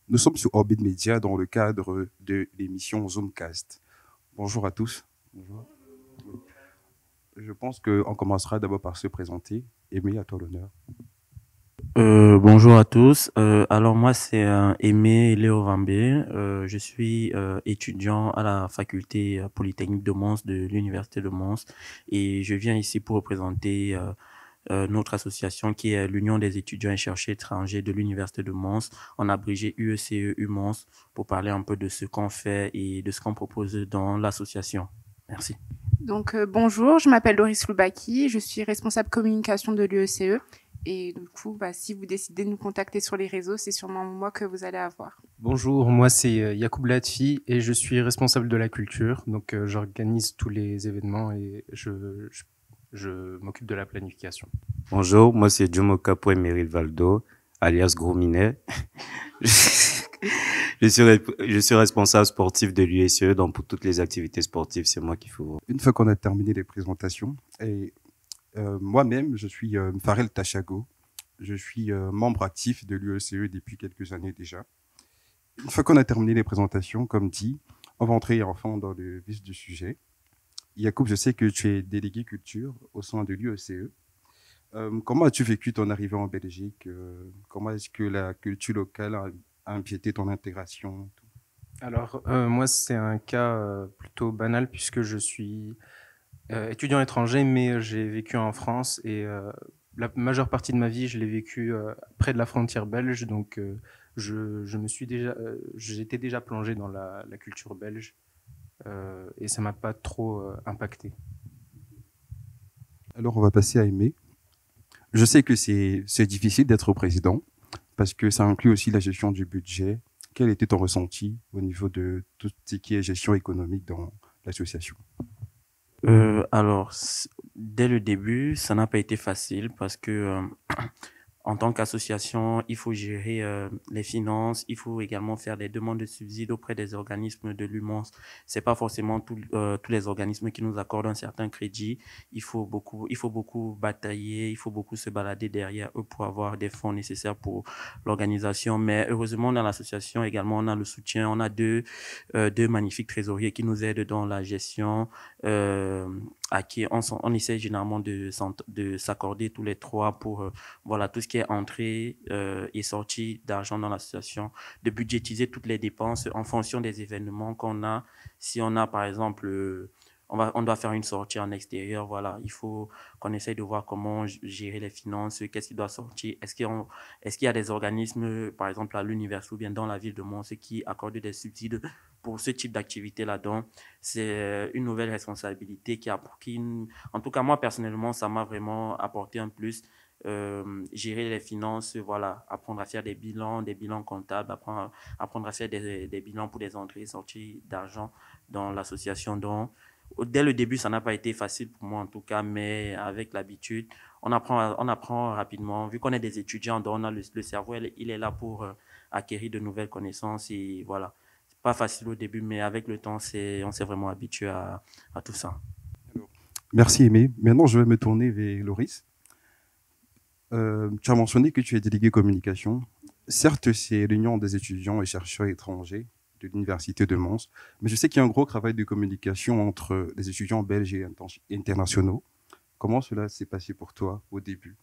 Nous sommes sur Orbit Media dans le cadre de l'émission Zoomcast. Bonjour à tous. Bonjour. Je pense qu'on commencera d'abord par se présenter. Aimé, à toi l'honneur. Bonjour à tous. Alors moi c'est Aimé Léo Vambé. Je suis étudiant à la faculté polytechnique de Mons de l'université de Mons et je viens ici pour représenter notre association qui est l'Union des étudiants et chercheurs étrangers de l'université de Mons, en abrégé UECE Mons, pour parler un peu de ce qu'on fait et de ce qu'on propose dans l'association. Merci. Donc bonjour, je m'appelle Doris Loubaki, je suis responsable communication de l'UECE. Et du coup, si vous décidez de nous contacter sur les réseaux, c'est sûrement moi que vous allez avoir. Bonjour, moi c'est Yacoub Latfi et je suis responsable de la culture. Donc j'organise tous les événements et je m'occupe de la planification. Bonjour, moi c'est Djomoka Poué-Meryl Valdo, alias Gros Minet. Je suis responsable sportif de l'USE, donc pour toutes les activités sportives, c'est moi qu'il faut. Une fois qu'on a terminé les présentations, et moi-même, je suis Farel Tachago. Je suis membre actif de l'UECE depuis quelques années déjà. Une fois qu'on a terminé les présentations, comme dit, on va entrer enfin dans le vif du sujet. Yacoub, je sais que tu es délégué culture au sein de l'UECE. Comment as-tu vécu ton arrivée en Belgique? Comment est-ce que la culture locale a empiété ton intégration? Alors moi c'est un cas plutôt banal puisque je suis étudiant étranger mais j'ai vécu en France et la majeure partie de ma vie je l'ai vécu près de la frontière belge, donc j'étais déjà plongé dans la culture belge et ça m'a pas trop impacté. Alors on va passer à Aimé. Je sais que c'est difficile d'être président parce que ça inclut aussi la gestion du budget. Quel était ton ressenti au niveau de tout ce qui est gestion économique dans l'association? Alors, dès le début, ça n'a pas été facile parce que en tant qu'association, il faut gérer les finances, il faut également faire des demandes de subsides auprès des organismes de l'UMONS. C'est pas forcément tous les organismes qui nous accordent un certain crédit. Il faut beaucoup batailler, il faut beaucoup se balader derrière eux pour avoir des fonds nécessaires pour l'organisation. Mais heureusement, dans l'association également, on a le soutien. On a deux magnifiques trésoriers qui nous aident dans la gestion, à qui on essaie généralement de s'accorder tous les trois pour voilà, tout ce qui est entrée et sortie d'argent dans l'association, de budgétiser toutes les dépenses en fonction des événements qu'on a. Si on a, par exemple, on doit faire une sortie en extérieur, voilà, il faut qu'on essaye de voir comment gérer les finances, qu'est-ce qui doit sortir. Est-ce qu'il y a des organismes, par exemple à l'université ou bien dans la ville de Mons, qui accordent des subsides pour ce type d'activité là-dedans? C'est une nouvelle responsabilité en tout cas moi personnellement, ça m'a vraiment apporté un plus. Gérer les finances, voilà, apprendre à faire des bilans comptables, apprendre à faire des bilans pour des entrées et sorties d'argent dans l'association. Donc, dès le début, ça n'a pas été facile pour moi en tout cas, mais avec l'habitude, on apprend rapidement. Vu qu'on est des étudiants, donc on a le cerveau, il est là pour acquérir de nouvelles connaissances et voilà. C'est pas facile au début, mais avec le temps, on s'est vraiment habitué à tout ça. Alors, merci Aimé. Maintenant, je vais me tourner vers Loris. Tu as mentionné que tu es délégué communication. Certes, c'est l'Union des étudiants et chercheurs étrangers de l'Université de Mons, mais je sais qu'il y a un gros travail de communication entre les étudiants belges et internationaux. Comment cela s'est passé pour toi au début?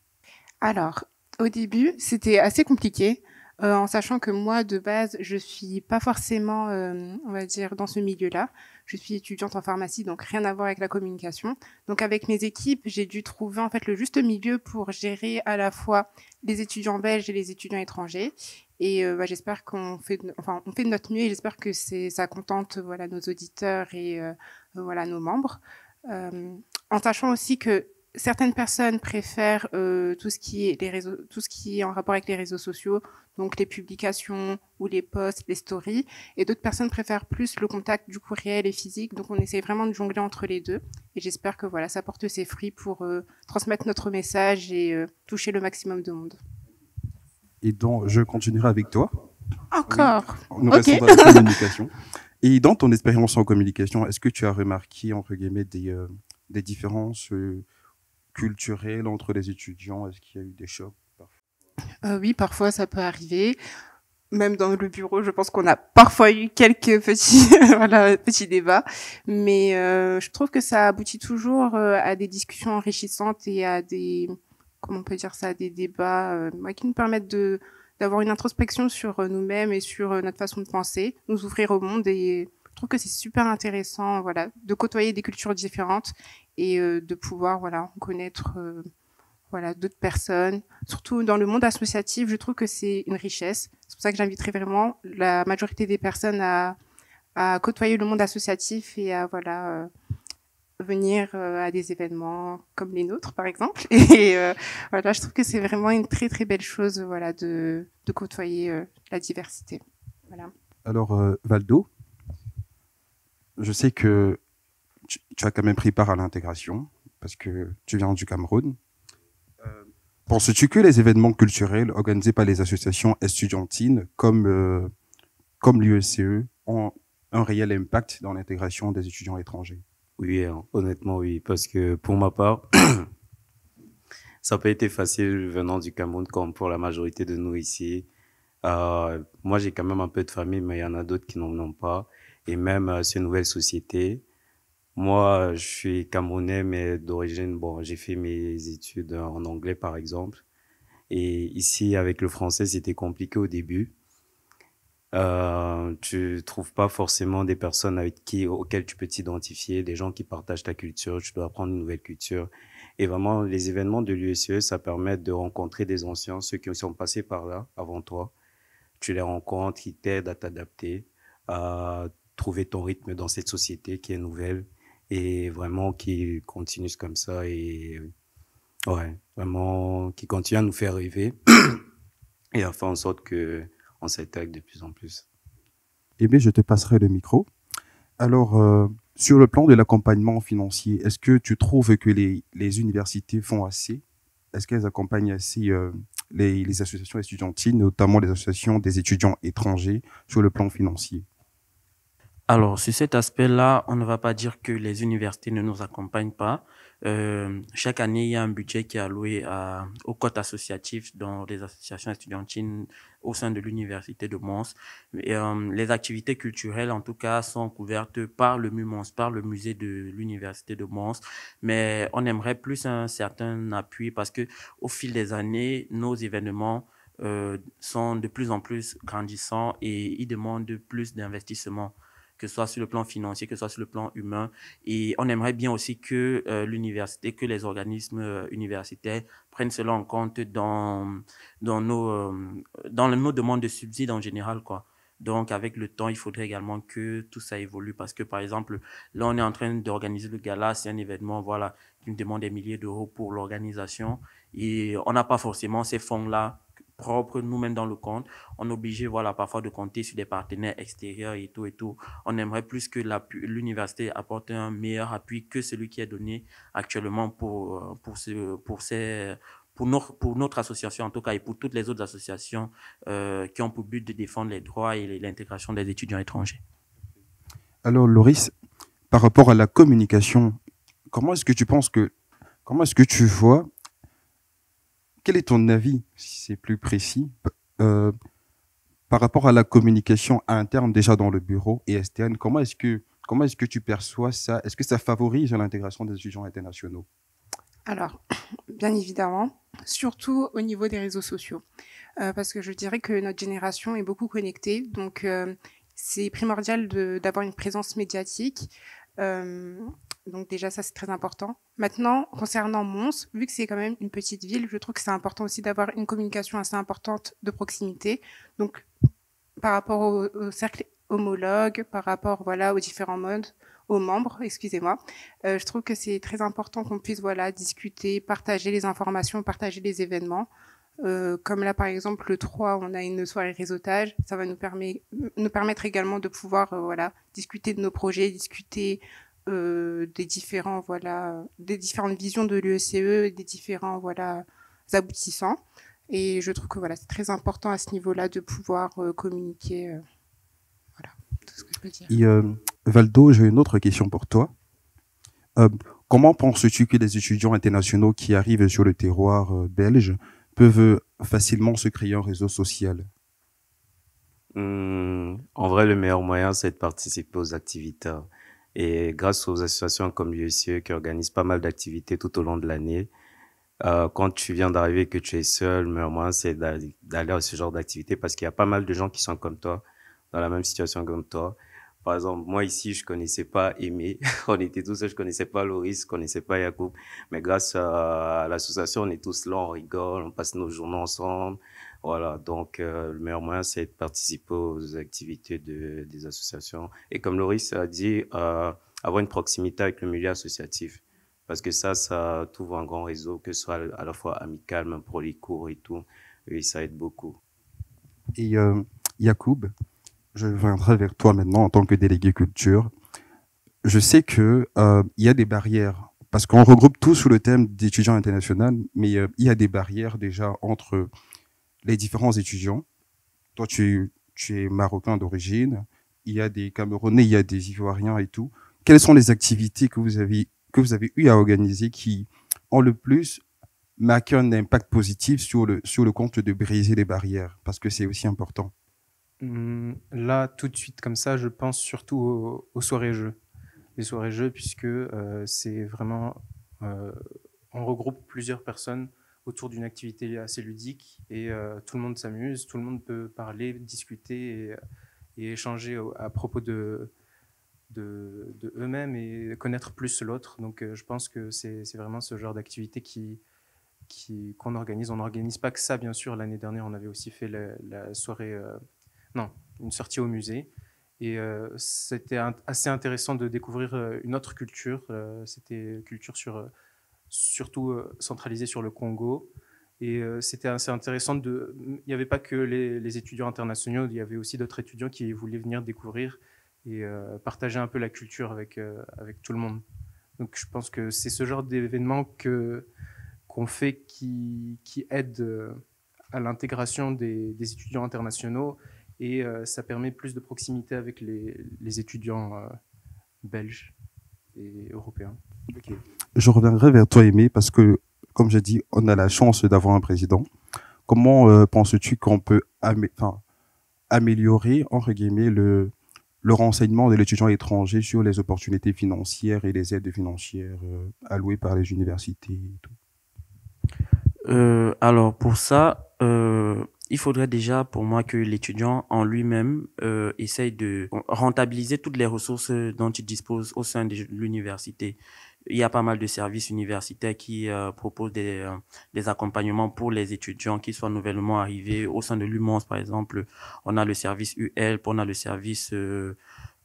Alors, au début, c'était assez compliqué, en sachant que moi, de base, je suis pas forcément, on va dire, dans ce milieu-là. Je suis étudiante en pharmacie, donc rien à voir avec la communication. Donc avec mes équipes, j'ai dû trouver en fait le juste milieu pour gérer à la fois les étudiants belges et les étudiants étrangers. Et j'espère on fait de notre mieux et j'espère que ça contente voilà nos auditeurs et voilà nos membres. En sachant aussi que certaines personnes préfèrent tout ce qui est tout ce qui est en rapport avec les réseaux sociaux, donc les publications ou les posts, les stories, et d'autres personnes préfèrent plus le contact du coup réel et physique. Donc on essaie vraiment de jongler entre les deux, et j'espère que voilà, ça porte ses fruits pour transmettre notre message et toucher le maximum de monde. Et donc, je continuerai avec toi. Encore. Oui, nous restons dans la communication. Et dans ton expérience en communication, est-ce que tu as remarqué, entre guillemets, des différences culturelles entre les étudiants? Est-ce qu'il y a eu des chocs parfois? Oui, parfois ça peut arriver. même dans le bureau, je pense qu'on a parfois eu quelques petits, voilà, petits débats, mais je trouve que ça aboutit toujours à des discussions enrichissantes et à des, comment on peut dire ça, des débats qui nous permettent d'avoir une introspection sur nous-mêmes et sur notre façon de penser, nous ouvrir au monde. Et je trouve que c'est super intéressant, voilà, de côtoyer des cultures différentes et de pouvoir, voilà, connaître voilà, d'autres personnes. Surtout dans le monde associatif, je trouve que c'est une richesse. C'est pour ça que j'inviterai vraiment la majorité des personnes à côtoyer le monde associatif et à voilà venir à des événements comme les nôtres, par exemple. Et voilà, je trouve que c'est vraiment une très très belle chose, voilà, de côtoyer la diversité. Voilà. Alors, Valdo, je sais que tu as quand même pris part à l'intégration parce que tu viens du Cameroun. Penses-tu que les événements culturels organisés par les associations estudiantines comme l'USCE ont un réel impact dans l'intégration des étudiants étrangers? Oui, honnêtement, oui, parce que pour ma part, ça n'a pas été facile venant du Cameroun comme pour la majorité de nous ici. Moi, j'ai quand même un peu de famille, mais il y en a d'autres qui n'en ont pas. Et même ces nouvelles sociétés. Moi, je suis Camerounais, mais d'origine, bon, j'ai fait mes études en anglais, par exemple. Et ici, avec le français, c'était compliqué au début. Tu trouves pas forcément des personnes auxquelles tu peux t'identifier, des gens qui partagent ta culture, tu dois apprendre une nouvelle culture. Et vraiment, les événements de l'USCE, ça permet de rencontrer des anciens, ceux qui sont passés par là avant toi. Tu les rencontres, ils t'aident à t'adapter, à trouver ton rythme dans cette société qui est nouvelle et vraiment qui continue comme ça et ouais, vraiment qui continue à nous faire rêver et à faire en sorte que on s'attaque de plus en plus. Eh bien, je te passerai le micro. Alors, sur le plan de l'accompagnement financier, est-ce que tu trouves que les universités font assez? Est-ce qu'elles accompagnent assez les associations estudiantines, notamment les associations des étudiants étrangers, sur le plan financier? Alors, sur cet aspect-là, on ne va pas dire que les universités ne nous accompagnent pas. Chaque année, il y a un budget qui est alloué aux cotes associatives dans les associations estudiantines au sein de l'université de Mons. Et, les activités culturelles, en tout cas, sont couvertes par le MUMONS, par le musée de l'université de Mons. Mais on aimerait plus un certain appui parce que au fil des années, nos événements sont de plus en plus grandissants et ils demandent plus d'investissement, que ce soit sur le plan financier, que ce soit sur le plan humain. Et on aimerait bien aussi que l'université, que les organismes universitaires prennent cela en compte dans nos demandes de subsides en général, quoi. Donc, avec le temps, il faudrait également que tout ça évolue parce que, par exemple, là, on est en train d'organiser le gala. C'est un événement, voilà, qui nous demande des milliers d'euros pour l'organisation. Et on n'a pas forcément ces fonds-là propres nous-mêmes dans le compte. On est obligé, voilà, parfois de compter sur des partenaires extérieurs et tout et tout. On aimerait plus que l'université apporte un meilleur appui que celui qui est donné actuellement pour notre association en tout cas et pour toutes les autres associations qui ont pour but de défendre les droits et l'intégration des étudiants étrangers. Alors, Loris, par rapport à la communication, comment est-ce que tu vois, quel est ton avis, si c'est plus précis, par rapport à la communication interne déjà dans le bureau et externe, comment est-ce que tu perçois ça? Est-ce que ça favorise l'intégration des étudiants internationaux? Alors, bien évidemment, surtout au niveau des réseaux sociaux, parce que je dirais que notre génération est beaucoup connectée, donc c'est primordial d'avoir une présence médiatique. Donc déjà, ça, c'est très important. Maintenant, concernant Mons, vu que c'est quand même une petite ville, je trouve que c'est important aussi d'avoir une communication assez importante de proximité. Donc, par rapport au cercle homologue, par rapport, voilà, aux différents modes, aux membres, excusez-moi, je trouve que c'est très important qu'on puisse, voilà, discuter, partager les informations, partager les événements. Comme là, par exemple, le 3, on a une soirée réseautage. Ça va nous permettre également de pouvoir, voilà, discuter de nos projets, discuter des différentes visions de l'USCE, des différents, voilà, aboutissants. Et je trouve que, voilà, c'est très important à ce niveau-là de pouvoir communiquer. Voilà, tout ce que je peux dire. Et, Valdo, j'ai une autre question pour toi. Comment penses-tu que les étudiants internationaux qui arrivent sur le terroir belge peuvent facilement se créer un réseau social? En vrai, le meilleur moyen, c'est de participer aux activités. Et grâce aux associations comme l'USCE qui organisent pas mal d'activités tout au long de l'année, quand tu viens d'arriver et que tu es seul, le meilleur moyen, c'est d'aller à ce genre d'activité parce qu'il y a pas mal de gens qui sont comme toi, dans la même situation comme toi. Par exemple, moi ici, je connaissais pas Aimé. On était tous seuls, je connaissais pas Loris, je connaissais pas Yacoub. Mais grâce à l'association, on est tous là, on rigole, on passe nos journées ensemble. Voilà. Donc, le meilleur moyen, c'est de participer aux activités des associations. Et comme Loris a dit, avoir une proximité avec le milieu associatif. Parce que ça t'ouvre un grand réseau, que ce soit à la fois amical, même pour les cours et tout. Et ça aide beaucoup. Et Yacoub, je viendrai vers toi maintenant en tant que délégué culture. Je sais que il y a des barrières parce qu'on regroupe tout sous le thème d'étudiants internationaux, mais il y a des barrières déjà entre les différents étudiants. Toi, tu es marocain d'origine. Il y a des Camerounais, il y a des Ivoiriens et tout. Quelles sont les activités que vous avez eu à organiser qui ont le plus marqué un impact positif sur le compte de briser les barrières? Parce que c'est aussi important. Là, tout de suite, comme ça, je pense surtout aux soirées-jeux. Les soirées-jeux, puisque c'est vraiment... on regroupe plusieurs personnes autour d'une activité assez ludique et tout le monde s'amuse, tout le monde peut parler, discuter et échanger à propos de eux-mêmes et connaître plus l'autre. Donc je pense que c'est vraiment ce genre d'activité qu'on organise. On n'organise pas que ça, bien sûr. L'année dernière, on avait aussi fait la soirée... non, une sortie au musée. Et c'était assez intéressant de découvrir une autre culture. C'était une culture surtout centralisée sur le Congo. Et c'était assez intéressant. Il n'y avait pas que les étudiants internationaux, il y avait aussi d'autres étudiants qui voulaient venir découvrir et partager un peu la culture avec tout le monde. Donc je pense que c'est ce genre d'événement qu'on fait qui aide à l'intégration des étudiants internationaux et ça permet plus de proximité avec les étudiants belges et européens. Okay. Je reviendrai vers toi, Aimé, parce que, comme j'ai dit, on a la chance d'avoir un président. Comment penses-tu qu'on peut améliorer, entre guillemets, le renseignement de l'étudiant étranger sur les opportunités financières et les aides financières allouées par les universités et tout? Alors pour ça, il faudrait déjà pour moi que l'étudiant en lui-même essaye de rentabiliser toutes les ressources dont il dispose au sein de l'université. Il y a pas mal de services universitaires qui proposent des accompagnements pour les étudiants qui soient nouvellement arrivés au sein de l'UMONS, par exemple. On a le service UHELP, on a le service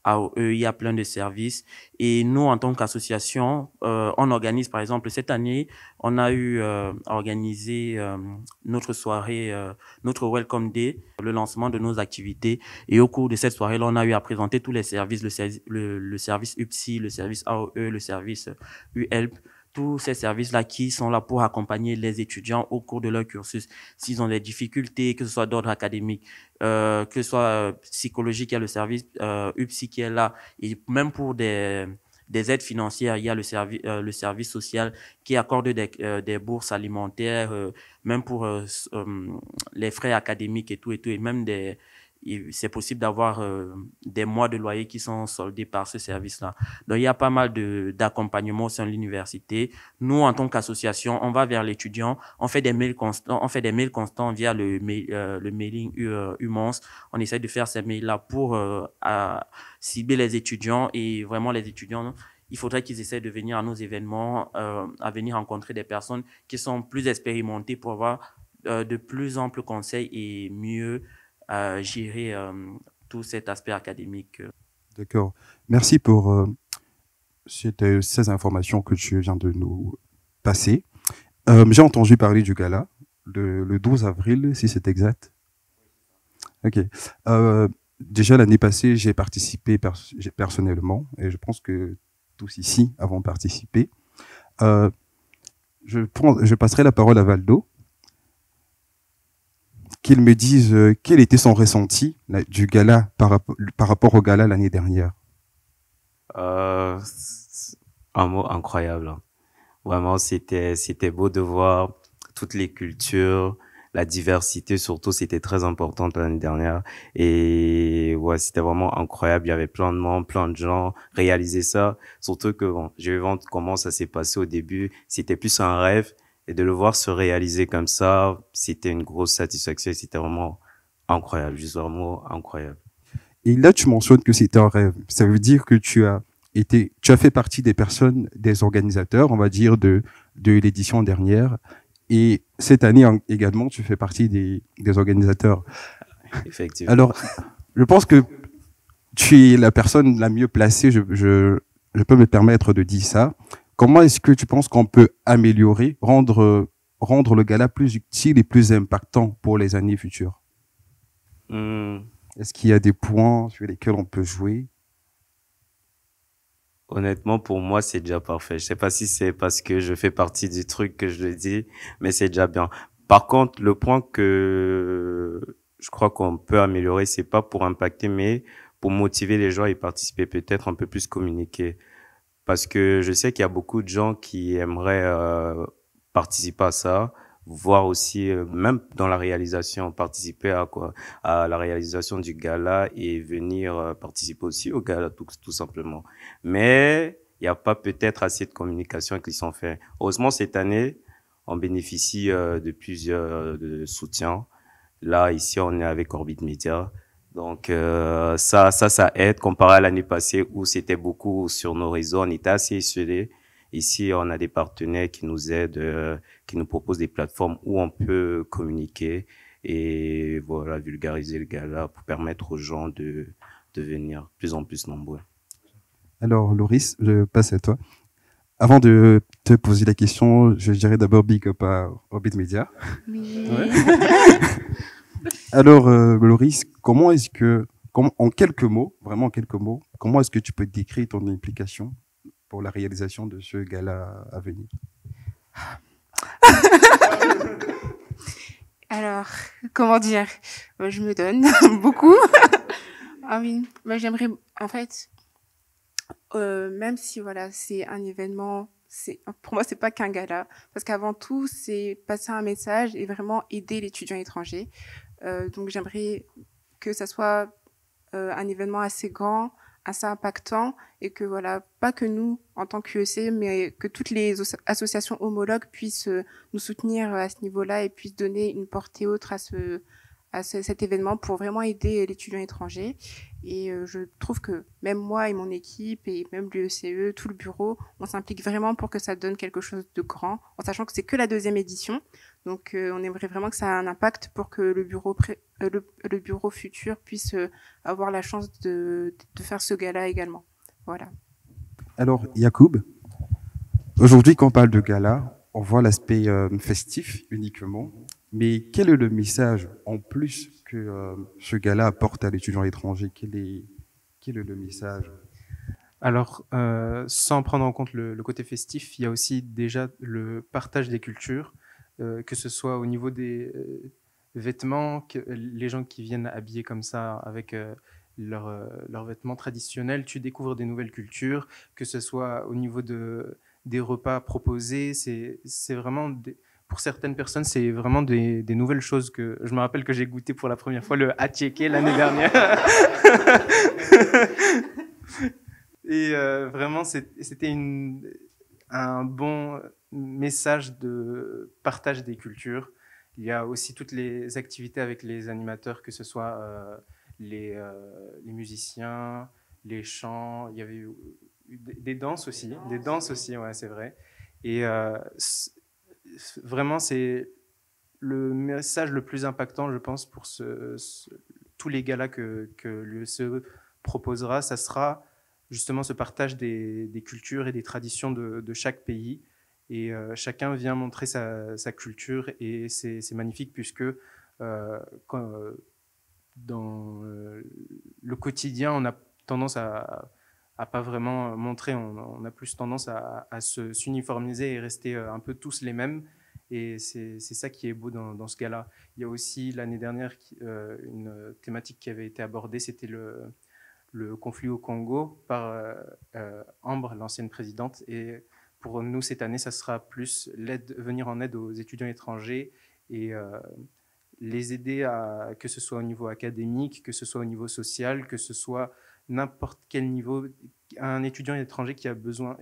AOE, il y a plein de services. Et nous, en tant qu'association, on organise, par exemple, cette année, on a eu organisé notre soirée, notre Welcome Day, le lancement de nos activités. Et au cours de cette soirée-là, on a eu à présenter tous les services, le service UPSI, le service AOE, le service UHELP, tous ces services-là qui sont là pour accompagner les étudiants au cours de leur cursus. S'ils ont des difficultés, que ce soit d'ordre académique, que ce soit psychologique, il y a le service UPSI qui est là. Et même pour des aides financières, il y a le service social qui accorde des bourses alimentaires, même pour les frais académiques et tout, et même c'est possible d'avoir des mois de loyer qui sont soldés par ce service-là. Donc, il y a pas mal d'accompagnement au sein de l'université. Nous, en tant qu'association, on va vers l'étudiant, on fait des mails constants via le mailing UMONS. On essaie de faire ces mails-là pour cibler les étudiants et vraiment les étudiants. Il faudrait qu'ils essaient de venir à nos événements, à venir rencontrer des personnes qui sont plus expérimentées pour avoir de plus amples conseils et mieux gérer tout cet aspect académique. D'accord. Merci pour ces informations que tu viens de nous passer. J'ai entendu parler du gala le 12 avril, si c'est exact. Ok. Déjà, l'année passée, j'ai participé personnellement, et je pense que tous ici avons participé. Je passerai la parole à Valdo, qu'il me dise quel était son ressenti du gala par rapport au gala l'année dernière. Un mot incroyable. Vraiment, c'était beau de voir toutes les cultures, la diversité surtout, c'était très importante l'année dernière. Et ouais, c'était vraiment incroyable. Il y avait plein de monde, plein de gens réaliser ça. Surtout que bon, je vais voir comment ça s'est passé au début. C'était plus un rêve et de le voir se réaliser comme ça, c'était une grosse satisfaction. C'était vraiment incroyable, juste vraiment incroyable. Et là, tu mentionnes que c'était un rêve. Ça veut dire que tu as fait partie des personnes, des organisateurs, on va dire, de l'édition dernière. Et cette année également, tu fais partie des organisateurs. Effectivement. Alors, je pense que tu es la personne la mieux placée, je peux me permettre de dire ça. Comment est-ce que tu penses qu'on peut améliorer, rendre le gala plus utile et plus impactant pour les années futures? Est-ce qu'il y a des points sur lesquels on peut jouer? Honnêtement, pour moi, c'est déjà parfait. Je sais pas si c'est parce que je fais partie du truc que je le dis, mais c'est déjà bien. Par contre, le point que je crois qu'on peut améliorer, c'est pas pour impacter, mais pour motiver les gens à y participer, peut-être un peu plus communiquer. Parce que je sais qu'il y a beaucoup de gens qui aimeraient participer à ça, voir aussi, même dans la réalisation, participer à quoi, à la réalisation du gala et venir participer aussi au gala tout simplement. Mais il n'y a pas peut-être assez de communication qui sont faits. Heureusement, cette année, on bénéficie de plusieurs de soutiens. Là, ici, on est avec Orbit Media. Donc ça aide comparé à l'année passée où c'était beaucoup sur nos réseaux, on était assez isolés. Ici, on a des partenaires qui nous aident, qui nous proposent des plateformes où on peut communiquer et voilà, vulgariser le gala pour permettre aux gens de devenir de plus en plus nombreux. Alors, Loris, je passe à toi. Avant de te poser la question, je dirais d'abord big up à Orbit Media. Oui. Ouais. Alors, Loris, en quelques mots, vraiment en quelques mots, comment est-ce que tu peux décrire ton implication pour la réalisation de ce gala à venir? Alors, comment dire? Je me donne beaucoup. Ah oui, j'aimerais, en fait, même si voilà, c'est un événement, pour moi c'est pas qu'un gala, parce qu'avant tout c'est passer un message et vraiment aider l'étudiant étranger. Donc j'aimerais que ça soit un événement assez grand, assez impactant, et que voilà, pas que nous en tant qu'UEC, mais que toutes les associations homologues puissent nous soutenir à ce niveau-là et puissent donner une portée autre à cet événement pour vraiment aider l'étudiant étranger. Et je trouve que même moi et mon équipe et même l'UECE, tout le bureau, on s'implique vraiment pour que ça donne quelque chose de grand, en sachant que c'est que la 2e édition. Donc on aimerait vraiment que ça ait un impact pour que le bureau futur puisse avoir la chance de faire ce gala également. Voilà. Alors, Yacoub, aujourd'hui quand on parle de gala, on voit l'aspect festif uniquement. Mais quel est le message en plus que ce gala apporte à l'étudiant étranger? Quel est le message? Alors, sans prendre en compte le côté festif, il y a aussi déjà le partage des cultures, que ce soit au niveau des vêtements, les gens qui viennent habillés comme ça avec leurs vêtements traditionnels, tu découvres des nouvelles cultures, que ce soit au niveau des repas proposés, c'est vraiment pour certaines personnes, c'est vraiment des nouvelles choses que je me rappelle que j'ai goûté pour la première fois le attiéké l'année dernière. Et vraiment, c'était un bon message de partage des cultures. Il y a aussi toutes les activités avec les animateurs, que ce soit les musiciens, les chants. Il y avait eu des danses aussi, ouais, c'est vrai. Et vraiment, c'est le message le plus impactant, je pense, pour tous les galas que l'UECE proposera. Ça sera justement ce partage des cultures et des traditions de chaque pays. Et chacun vient montrer sa culture et c'est magnifique puisque dans le quotidien, on a tendance à pas vraiment montrer, on a plus tendance à s'uniformiser et rester un peu tous les mêmes. Et c'est ça qui est beau dans ce gala. Il y a aussi l'année dernière une thématique qui avait été abordée, c'était le conflit au Congo par Ambre, l'ancienne présidente. Et pour nous, cette année, ça sera plus venir en aide aux étudiants étrangers et les aider que ce soit au niveau académique, que ce soit au niveau social, que ce soit n'importe quel niveau. Un étudiant étranger qui a besoin,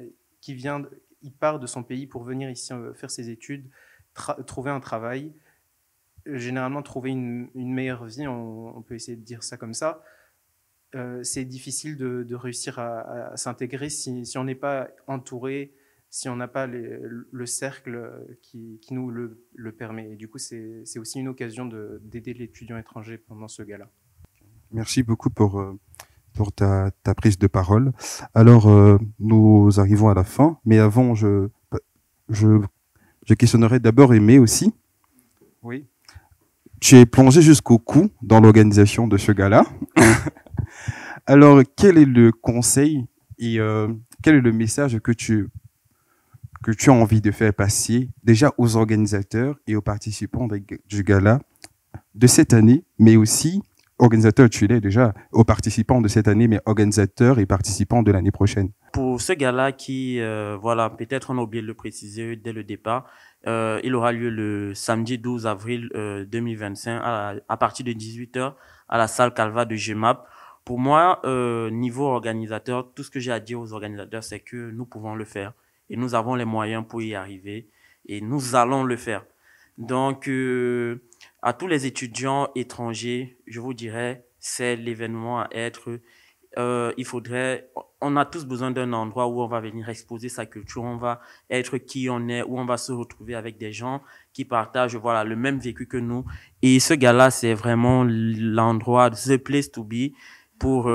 il part de son pays pour venir ici faire ses études, trouver un travail, généralement trouver une meilleure vie, on peut essayer de dire ça comme ça. C'est difficile de réussir à s'intégrer si on n'est pas entouré, si on n'a pas le cercle qui nous le permet. Et du coup, c'est aussi une occasion d'aider l'étudiant étranger pendant ce gala. Merci beaucoup pour ta prise de parole. Alors, nous arrivons à la fin, mais avant, je questionnerai d'abord Aimé aussi. Oui. Tu es plongé jusqu'au cou dans l'organisation de ce gala. Alors, quel est le conseil et quel est le message que tu as envie de faire passer déjà aux organisateurs et aux participants du gala de cette année, mais aussi organisateurs, tu l'es déjà, aux participants de cette année, mais organisateurs et participants de l'année prochaine? Pour ce gala qui, voilà, peut-être on a oublié de le préciser dès le départ, il aura lieu le samedi 12 avril 2025 à partir de 18h à la salle Calva de GEMAP. Pour moi, niveau organisateur, tout ce que j'ai à dire aux organisateurs, c'est que nous pouvons le faire et nous avons les moyens pour y arriver et nous allons le faire. Donc, à tous les étudiants étrangers, je vous dirais, c'est l'événement à être. On a tous besoin d'un endroit où on va venir exposer sa culture, on va être qui on est, où on va se retrouver avec des gens qui partagent, voilà, le même vécu que nous. Et ce gars-là, c'est vraiment l'endroit, the place to be pour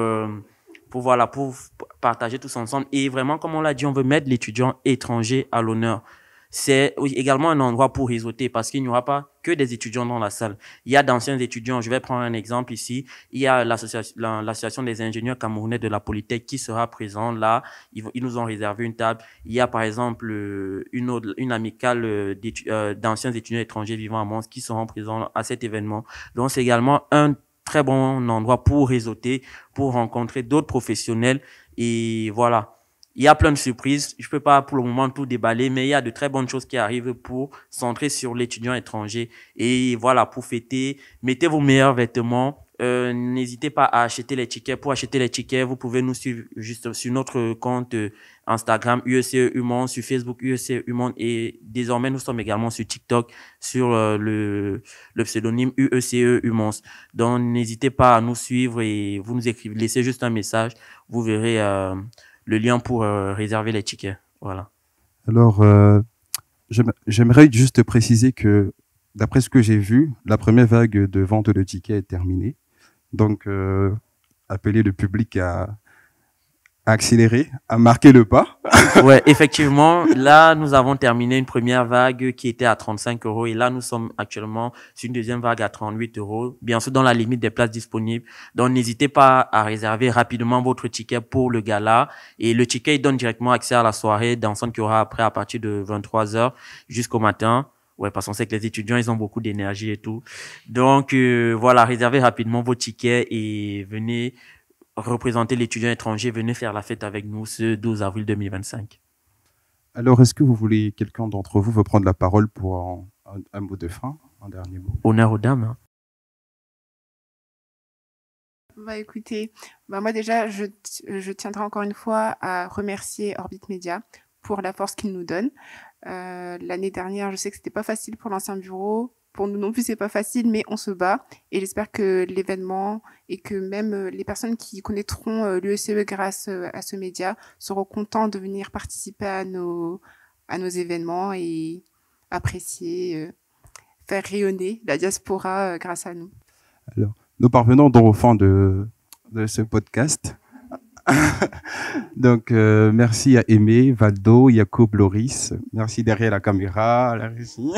partager tous ensemble. Et vraiment, comme on l'a dit, on veut mettre l'étudiant étranger à l'honneur. C'est également un endroit pour réseauter parce qu'il n'y aura pas que des étudiants dans la salle. Il y a d'anciens étudiants. Je vais prendre un exemple ici. Il y a l'association des ingénieurs camerounais de la Polytech qui sera présent là. Ils nous ont réservé une table. Il y a par exemple une amicale d'anciens étudiants étrangers vivant à Mons qui seront présents à cet événement. Donc c'est également un très bon endroit pour réseauter, pour rencontrer d'autres professionnels et voilà. Il y a plein de surprises. Je peux pas pour le moment tout déballer, mais il y a de très bonnes choses qui arrivent pour centrer sur l'étudiant étranger. Et voilà, pour fêter, mettez vos meilleurs vêtements. N'hésitez pas à acheter les tickets. Pour acheter les tickets, vous pouvez nous suivre juste sur notre compte Instagram UECE Human, sur Facebook UECE Human et désormais nous sommes également sur TikTok sur le pseudonyme UECE Humans. Donc n'hésitez pas à nous suivre et vous nous écrivez, laissez juste un message. Vous verrez le lien pour réserver les tickets. Voilà. Alors, j'aimerais juste préciser que, d'après ce que j'ai vu, la première vague de vente de tickets est terminée. Donc, appeler le public à accélérer, à marquer le pas. Ouais, effectivement, là, nous avons terminé une première vague qui était à 35 € et là, nous sommes actuellement sur une deuxième vague à 38 €, bien sûr dans la limite des places disponibles. Donc, n'hésitez pas à réserver rapidement votre ticket pour le gala et le ticket, il donne directement accès à la soirée dansante qu'il y aura après à partir de 23h jusqu'au matin. Ouais, parce qu'on sait que les étudiants, ils ont beaucoup d'énergie et tout. Donc, voilà, réservez rapidement vos tickets et venez représenter l'étudiant étranger, venez faire la fête avec nous ce 12 avril 2025. Alors, est-ce que quelqu'un d'entre vous veut prendre la parole pour un mot de fin, un dernier mot? Honneur aux dames. Hein. Bah écoutez, moi déjà, je tiendrai encore une fois à remercier Orbit Media pour la force qu'il nous donne. L'année dernière, je sais que c'était pas facile pour l'ancien bureau. Pour nous non plus, c'est pas facile, mais on se bat. Et j'espère que l'événement et que même les personnes qui connaîtront l'UECE grâce à ce média seront contents de venir participer à nos événements et apprécier, faire rayonner la diaspora grâce à nous. Alors, nous parvenons donc au fin de ce podcast. Donc, merci à Aimé, Valdo, Jacob, Loris. Merci derrière la caméra, la régie.